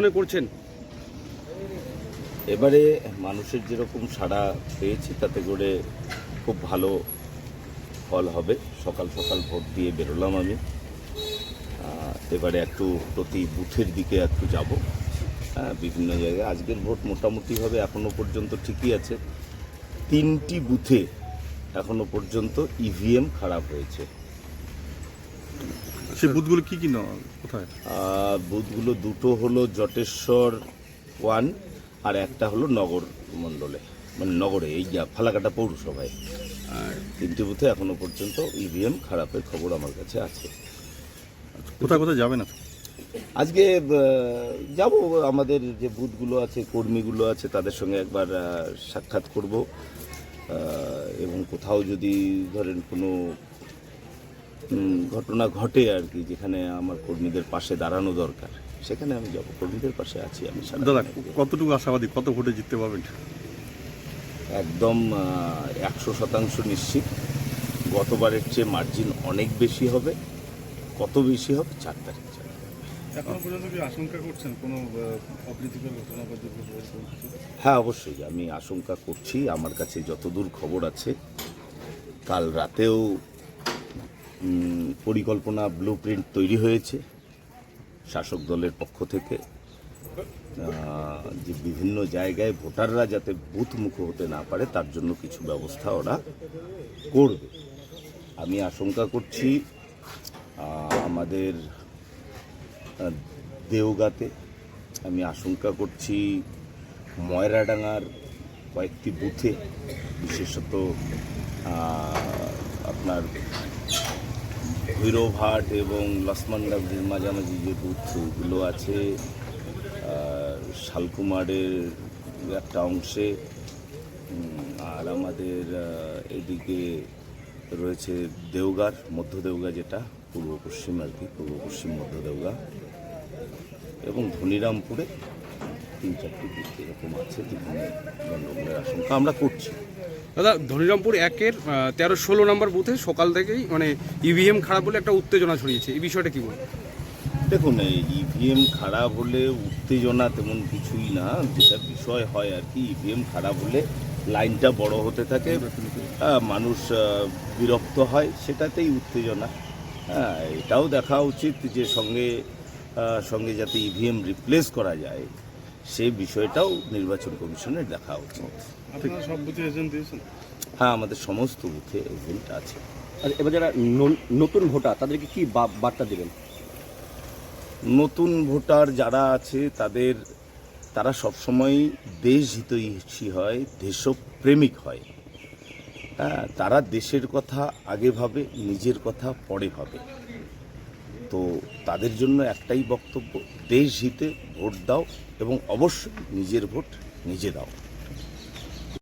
মনে করছেন এবারে মানুষের যেরকম সাড়া পেয়েছি তাতে করে খুব ভালো ফল হবে। সকাল সকাল ভোট দিয়ে বেরোলাম আমি। এবারে একটু প্রতি বুথের দিকে একটু যাব, বিভিন্ন জায়গায়। আজকের ভোট মোটামুটিভাবে এখনও পর্যন্ত ঠিকই আছে। 3টি বুথে এখনও পর্যন্ত ইভিএম খারাপ হয়েছে। সেই বুথগুলো কি কি কোথায়? বুথগুলো দুটো হলো জটেশ্বর 1 আর একটা হলো নগর মণ্ডলে, মানে নগরে, এই যা ফালাকাটা পৌরসভায়। আর 3টি বুথে এখনো পর্যন্ত ইভিএম খারাপের খবর আমার কাছে আছে। কোথায় কোথায় যাবে না আজকে যাব, আমাদের যে বুথগুলো আছে, কর্মীগুলো আছে, তাদের সঙ্গে একবার সাক্ষাৎ করব, এবং কোথাও যদি ধরেন কোনো ঘটনা ঘটে আর কি, যেখানে আমার কর্মীদের পাশে দাঁড়ানো দরকার, সেখানে আমি যাব। কর্মীদের পাশে আছি আমি। দাদা, কতটুকু আশাবাদী, কত ভোটে জিততে পারবেন? একদম 100% নিশ্চিত। গতবারের চেয়ে মার্জিন অনেক বেশি হবে। কত বেশি হবে? 4 তারিখ। এখনো পর্যন্ত কি আশঙ্কা করছেন কোনো অপ্রীতিকর ঘটনা বা দুর্ঘটনা? হ্যাঁ, অবশ্যই আমি আশঙ্কা করছি। আমার কাছে যতদূর খবর আছে, কাল রাতেও পরিকল্পনা ব্লুপ্রিন্ট তৈরি হয়েছে শাসক দলের পক্ষ থেকে, যে বিভিন্ন জায়গায় ভোটাররা যাতে বুথমুখ হতে না পারে তার জন্য কিছু ব্যবস্থা ওরা করবে। আমি আশঙ্কা করছি আমাদের দেওগাঁতে, আমি আশঙ্কা করছি ময়রাডাঙ্গার কয়েকটি বুথে, বিশেষত আপনার ভৈরবহাট এবং লক্ষ্মণগাভীর মাঝামাঝি যে বুথগুলো আছে, শালকুমারের একটা অংশে, আর আমাদের এদিকে রয়েছে দেওগাঁর মধ্য দেওগাঁ, যেটা পূর্ব পশ্চিম আর কি, পূর্ব পশ্চিম মধ্য দেওগাঁ, এবং ধনিরামপুরে 3-4টি বুথ এরকম আছে যেখানে গণ্ডগোলের আশঙ্কা আমরা করছি। দাদা, ধনিরামপুর 1-এর 13-16 নম্বর বুথে সকাল থেকেই মানে ইভিএম খারাপ বলে একটা উত্তেজনা ছড়িয়েছে, এই বিষয়টা কি বলবেন? দেখুন, এই ইভিএম খারাপ হলে উত্তেজনা তেমন কিছুই না। যেটা বিষয় হয় আর কি, ইভিএম খারাপ হলে লাইনটা বড় হতে থাকে, মানুষ বিরক্ত হয়, সেটাতেই উত্তেজনা। এটাও দেখা উচিত যে সঙ্গে যাতে ইভিএম রিপ্লেস করা যায়, সেই বিষয়টাও নির্বাচন কমিশনের দেখা উচিত। আপনারা সব বুথে এজেন্ট দিয়েছেন? হ্যাঁ, আমাদের সমস্ত বুথে এজেন্ট আছে। আর এবার যারা নতুন ভোটার তাদেরকে কি বার্তা দেবেন? নতুন ভোটার যারা আছে তারা সবসময় দেশ হিতৈষী হয়, দেশপ্রেমিক হয়। তারা দেশের কথা আগে ভাবে, নিজের কথা পরে ভাবে। তো তাদের জন্য একটাই বক্তব্য, দেশ হিতে ভোট দাও এবং অবশ্যই নিজের ভোট নিজে দাও।